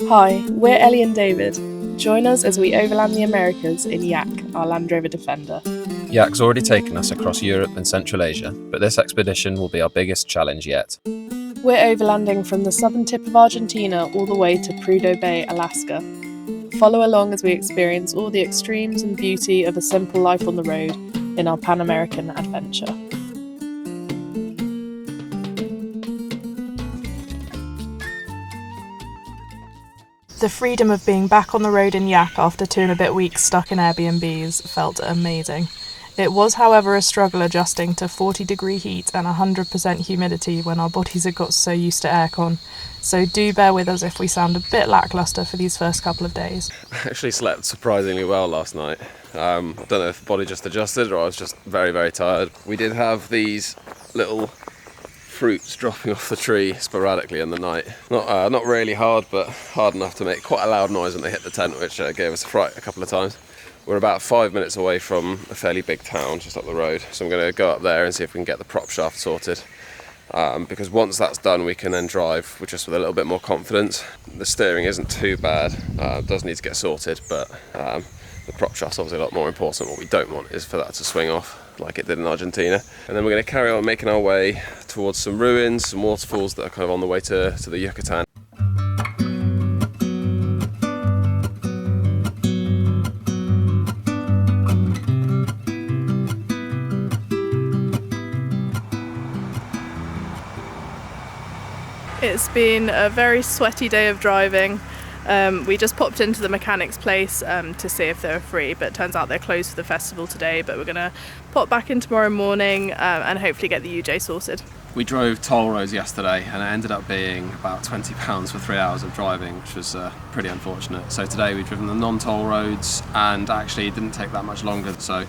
Hi, we're Ellie and David. Join us as we overland the Americas in Yak, our Land Rover Defender. Yak's already taken us across Europe and Central Asia, but this expedition will be our biggest challenge yet. We're overlanding from the southern tip of Argentina all the way to Prudhoe Bay, Alaska. Follow along as we experience all the extremes and beauty of a simple life on the road in our Pan-American adventure. The freedom of being back on the road in Yak after 2.5 weeks stuck in Airbnbs felt amazing. It was, however, a struggle adjusting to 40-degree heat and 100% humidity when our bodies had got so used to aircon, so do bear with us if we sound a bit lacklustre for these first couple of days. I actually slept surprisingly well last night. I don't know if the body just adjusted or I was just very, very tired. We did have these little fruits dropping off the tree sporadically in the night. Not really hard, but hard enough to make quite a loud noise when they hit the tent, which gave us a fright a couple of times. We're about 5 minutes away from a fairly big town just up the road, so I'm going to go up there and see if we can get the prop shaft sorted. Because once that's done, we can then drive with a little bit more confidence. The steering isn't too bad, does need to get sorted, but the prop shaft's obviously a lot more important. What we don't want is for that to swing off like it did in Argentina. And then we're going to carry on making our way towards some ruins, some waterfalls that are kind of on the way to the Yucatán. It's been a very sweaty day of driving. We just popped into the mechanic's place to see if they were free, but it turns out they're closed for the festival today, but we're going to pop back in tomorrow morning and hopefully get the UJ sorted. We drove toll roads yesterday and it ended up being about £20 for 3 hours of driving, which was pretty unfortunate. So today we've driven the non-toll roads and actually it didn't take that much longer, so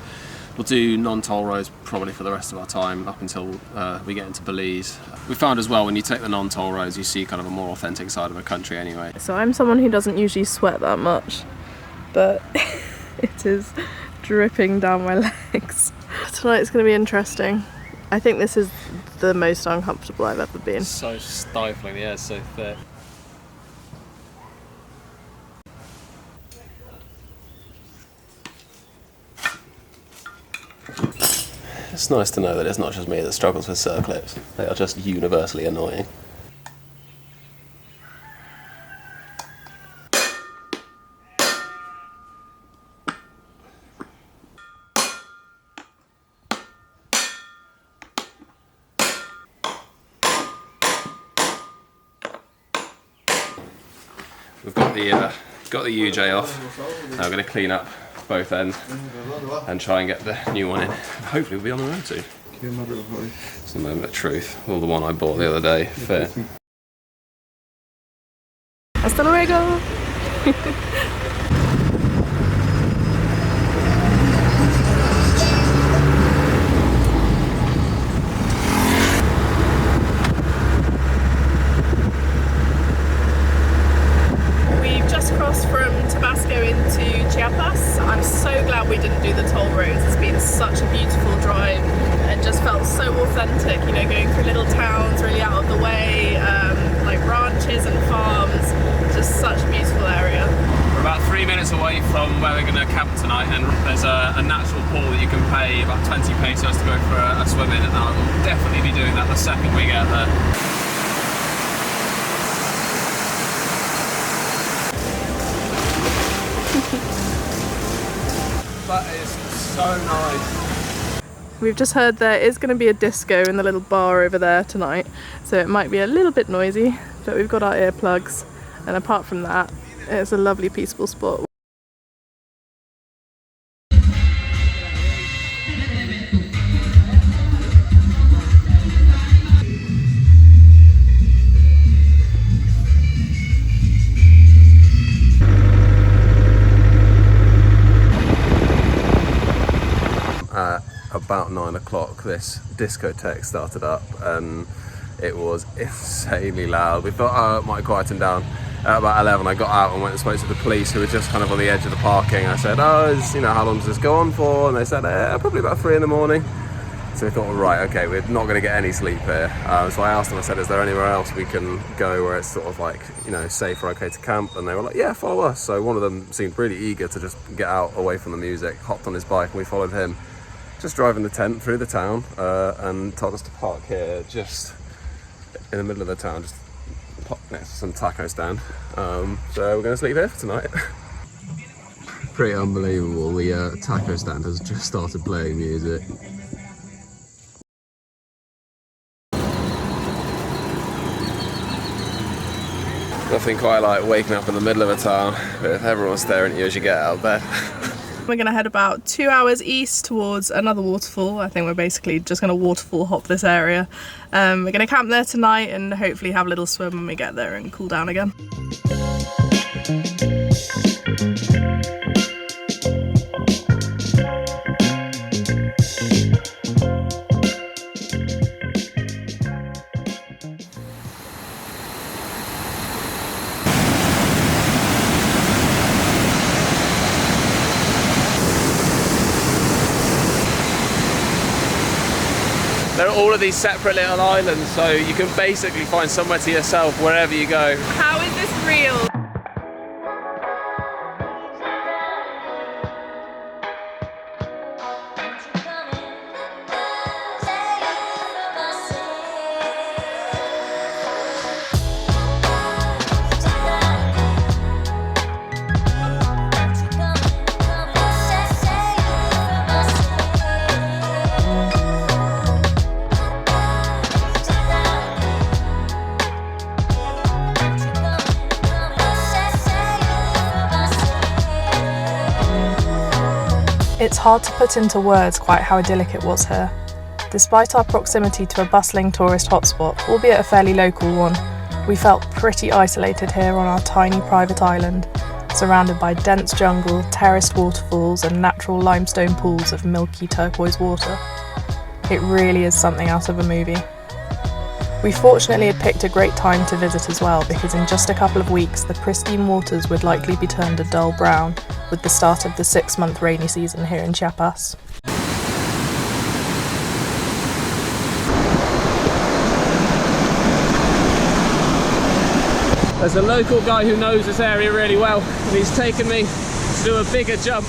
we'll do non-toll roads probably for the rest of our time up until we get into Belize. We found as well when you take the non-toll roads you see kind of a more authentic side of a country anyway. So I'm someone who doesn't usually sweat that much, but it is dripping down my legs. Tonight's going to be interesting. I think this is the most uncomfortable I've ever been. So stifling, the air's so thick. It's nice to know that it's not just me that struggles with circlips. They are just universally annoying. We've got the UJ off. Now we're going to clean up both ends and try and get the new one in. Hopefully we'll be on the road soon. It's the moment of truth. Well, the one I bought the other day fit. Hasta luego! Chiapas. I'm so glad we didn't do the toll roads. It's been such a beautiful drive and just felt so authentic, you know, going through little towns really out of the way, like ranches and farms. Just such a beautiful area. We're about 3 minutes away from where we're going to camp tonight, and there's a natural pool that you can pay about 20 pesos to go for a swim in, and I will definitely be doing that the second we get there. That is so nice. We've just heard there is going to be a disco in the little bar over there tonight, so it might be a little bit noisy, but we've got our earplugs, and apart from that, it's a lovely peaceful spot. About 9 o'clock this discotheque started up and it was insanely loud. We thought, oh, it might quieten down. At about 11 I got out and went and spoke to the police who were just kind of on the edge of the parking. I said, how long does this go on for? And they said, probably about 3 in the morning. So we thought, right, okay, we're not going to get any sleep here. So I asked them, I said, is there anywhere else we can go where it's sort of like, you know, safe or okay to camp? And they were like, yeah, follow us. So one of them seemed really eager to just get out away from the music, hopped on his bike, and we followed him, just driving the tent through the town, and told us to park here just in the middle of the town, just next to some taco stand. So we're going to sleep here for tonight. Pretty unbelievable. The taco stand has just started playing music. Nothing quite like waking up in the middle of a town with everyone staring at you as you get out of bed. We're going to head about 2 hours east towards another waterfall. I think we're basically just going to waterfall hop this area. We're going to camp there tonight and hopefully have a little swim when we get there and cool down again. There are all of these separate little islands, so you can basically find somewhere to yourself wherever you go. How is this real? It's hard to put into words quite how idyllic it was here. Despite our proximity to a bustling tourist hotspot, albeit a fairly local one, we felt pretty isolated here on our tiny private island, surrounded by dense jungle, terraced waterfalls and natural limestone pools of milky turquoise water. It really is something out of a movie. We fortunately had picked a great time to visit as well, because in just a couple of weeks the pristine waters would likely be turned a dull brown with the start of the 6-month rainy season here in Chiapas. There's a local guy who knows this area really well, and he's taken me to do a bigger jump.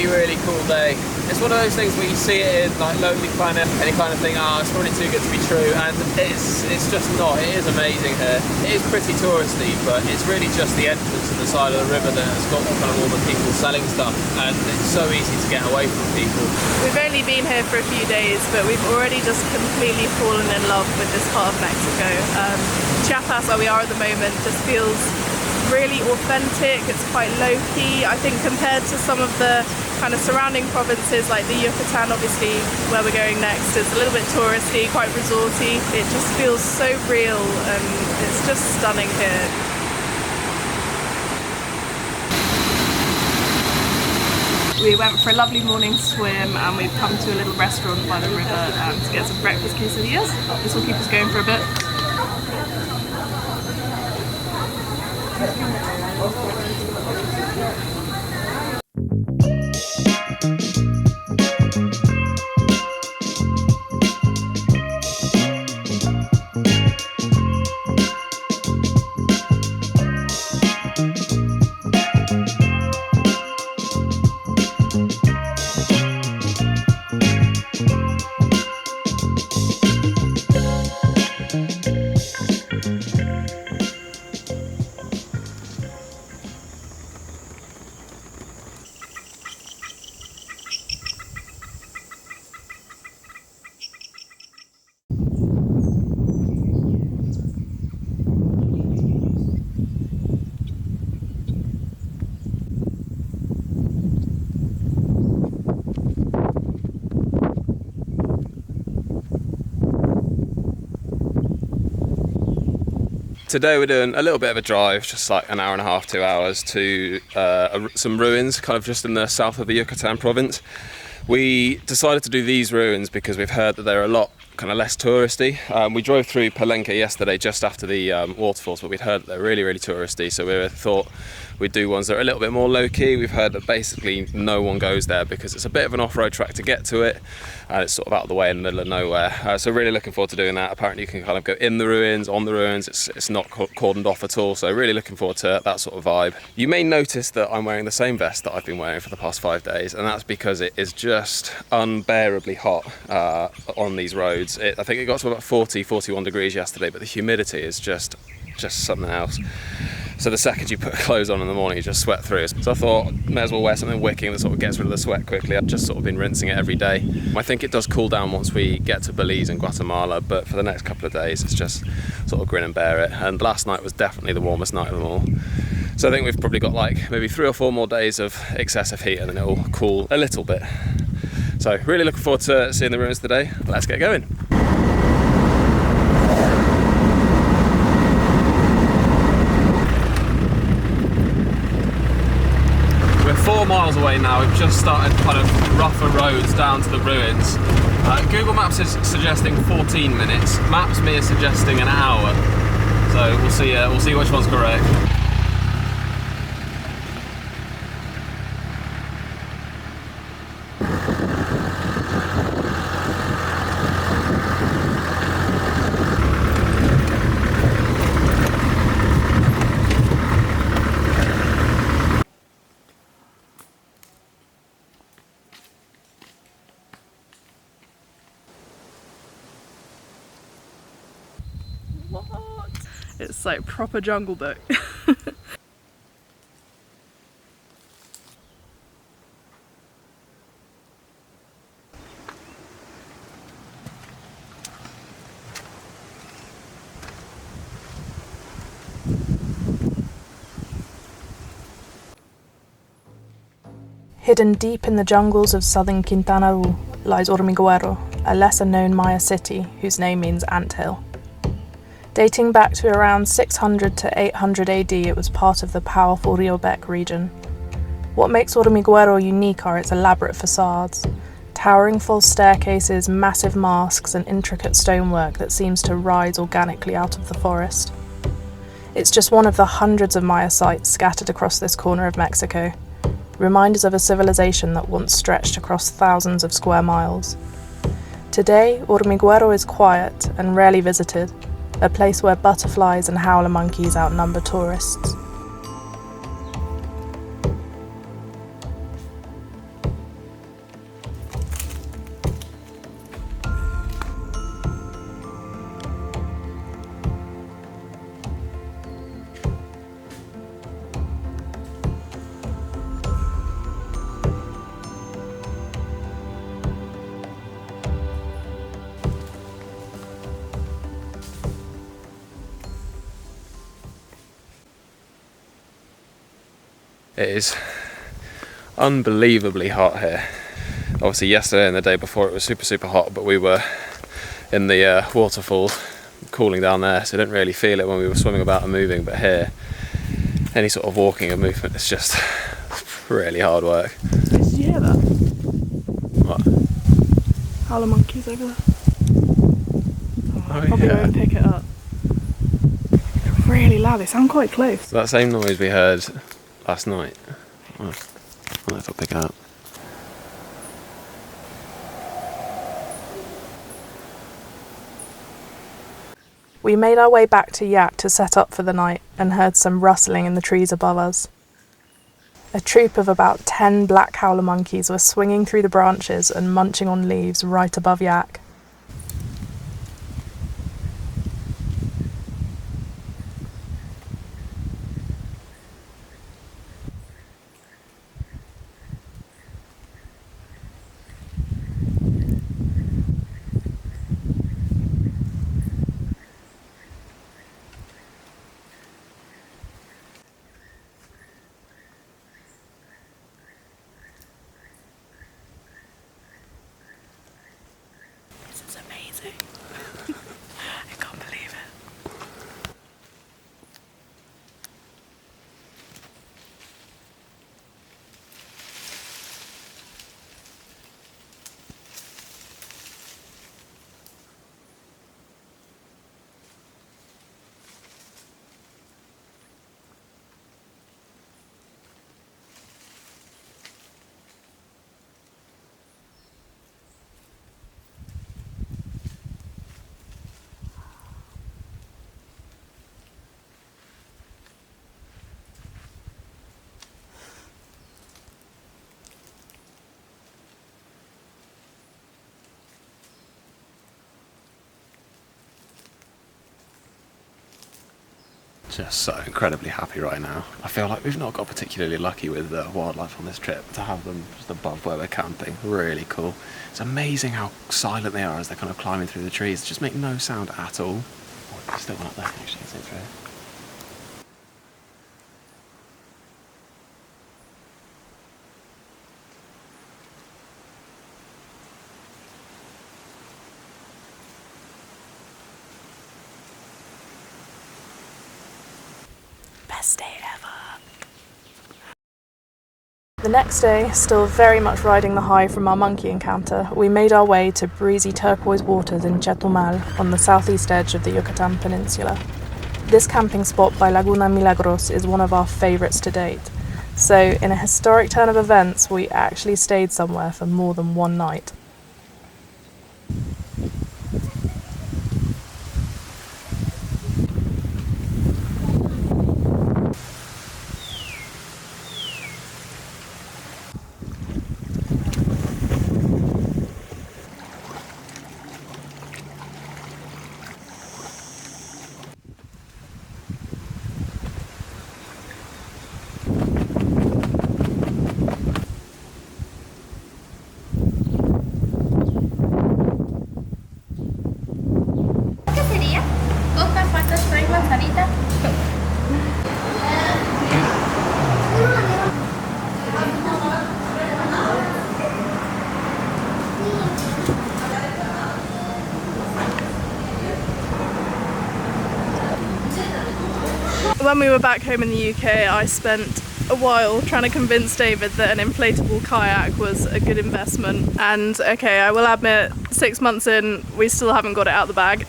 Really cool day. It's one of those things where you see it in like Lonely Planet, any kind of thing, it's probably too good to be true, and it's just not. It is amazing here. It is pretty touristy, but it's really just the entrance to the side of the river that has got kind of all the people selling stuff, and it's so easy to get away from people. We've only been here for a few days, but we've already just completely fallen in love with this part of Mexico. Chiapas, where we are at the moment, just feels really authentic. It's quite low-key. I think compared to some of the kind of surrounding provinces like the Yucatán, obviously where we're going next, it's a little bit touristy, quite resorty. It just feels so real and it's just stunning here. We went for a lovely morning swim and we've come to a little restaurant by the river to get some breakfast quesadillas. This will keep us going for a bit. today we're doing a little bit of a drive, just like an hour and a half, 2 hours, to some ruins kind of just in the south of the Yucatán province. We decided to do these ruins because we've heard that they're a lot kind of less touristy. We drove through Palenque yesterday just after the waterfalls, but we'd heard that they're really, really touristy, so we thought we'd do ones that are a little bit more low-key. We've heard that basically no one goes there because it's a bit of an off-road track to get to it, and it's sort of out of the way in the middle of nowhere. So really looking forward to doing that. Apparently you can kind of go in the ruins, on the ruins, it's not cordoned off at all, so really looking forward to that sort of vibe. You may notice that I'm wearing the same vest that I've been wearing for the past 5 days, and that's because it is just unbearably hot on these roads. I think it got to about 41 degrees yesterday, but the humidity is just something else. So the second you put clothes on in the morning, you just sweat through. So I thought, may as well wear something wicking that sort of gets rid of the sweat quickly. I've just sort of been rinsing it every day. I think it does cool down once we get to Belize and Guatemala, but for the next couple of days, it's just sort of grin and bear it. And last night was definitely the warmest night of them all. So I think we've probably got like maybe 3 or 4 more days of excessive heat and then it'll cool a little bit. So really looking forward to seeing the ruins today. Let's get going. We're 4 miles away now. We've just started kind of rougher roads down to the ruins. Google Maps is suggesting 14 minutes. Maps me is suggesting an hour. So we'll see which one's correct. What? It's like proper Jungle Book. Hidden deep in the jungles of southern Quintana Roo lies Hormiguero, a lesser-known Maya city whose name means anthill. Dating back to around 600 to 800 AD, it was part of the powerful Rio Bec region. What makes Hormiguero unique are its elaborate facades, towering false staircases, massive masks, and intricate stonework that seems to rise organically out of the forest. It's just one of the hundreds of Maya sites scattered across this corner of Mexico, reminders of a civilization that once stretched across thousands of square miles. Today, Hormiguero is quiet and rarely visited, a place where butterflies and howler monkeys outnumber tourists. It is unbelievably hot here. Obviously yesterday and the day before it was super hot, but we were in the waterfall cooling down there, so I didn't really feel it when we were swimming about and moving, but here any sort of walking and movement is just really hard work. Did you hear that? What? Howler monkeys over there. Oh, Probably yeah. won't pick it up. They're really loud, they sound quite close. So that same noise we heard last night. Oh, I don't know if I'll pick it up. We made our way back to Yak to set up for the night and heard some rustling in the trees above us. A troop of about 10 black howler monkeys were swinging through the branches and munching on leaves right above Yak. Just so incredibly happy right now. I feel like we've not got particularly lucky with the wildlife on this trip. To have them just above where we're camping, really cool. It's amazing how silent they are as they're kind of climbing through the trees. They just make no sound at all. Oh, there's still one up there actually, it's through. Best day ever. The next day, still very much riding the high from our monkey encounter, we made our way to breezy turquoise waters in Chetumal on the southeast edge of the Yucatán Peninsula. This camping spot by Laguna Milagros is one of our favourites to date. So, in a historic turn of events, we actually stayed somewhere for more than one night. When we were back home in the UK, I spent a while trying to convince David that an inflatable kayak was a good investment. And okay, I will admit, 6 months in, we still haven't got it out of the bag.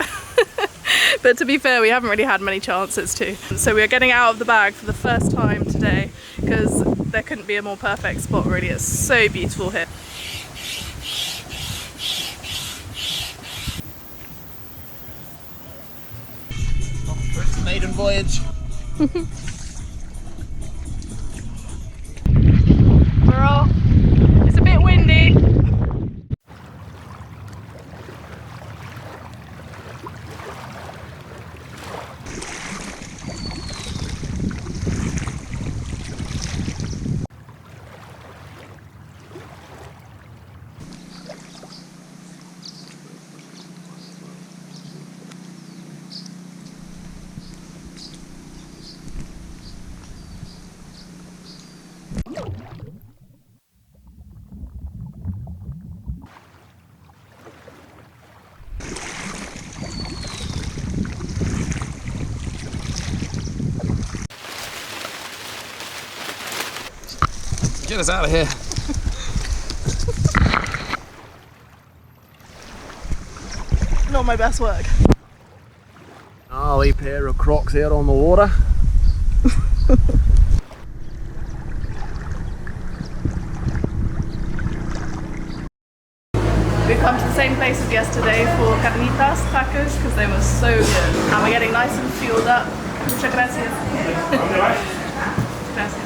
But to be fair, we haven't really had many chances to. So we are getting out of the bag for the first time today, because there couldn't be a more perfect spot really. It's so beautiful here. It's a maiden voyage. Girl, it's a bit windy. Get us out of here. Not my best work. Gnarly pair of crocs here on the water. We've come to the same place as yesterday for carnitas tacos because they were so good. And we're getting nice and fueled up. Muchas gracias. Gracias.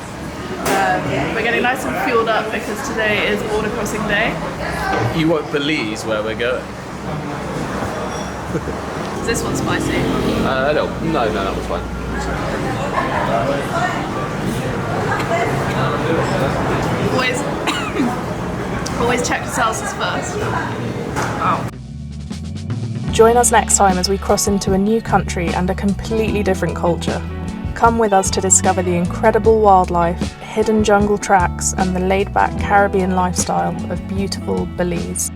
We're getting nice and fueled up because today is border crossing day. You won't believe where we're going. Is this one spicy? No, that was fine. Always check the salsas first. Oh. Join us next time as we cross into a new country and a completely different culture. Come with us to discover the incredible wildlife, hidden jungle tracks, and the laid-back Caribbean lifestyle of beautiful Belize.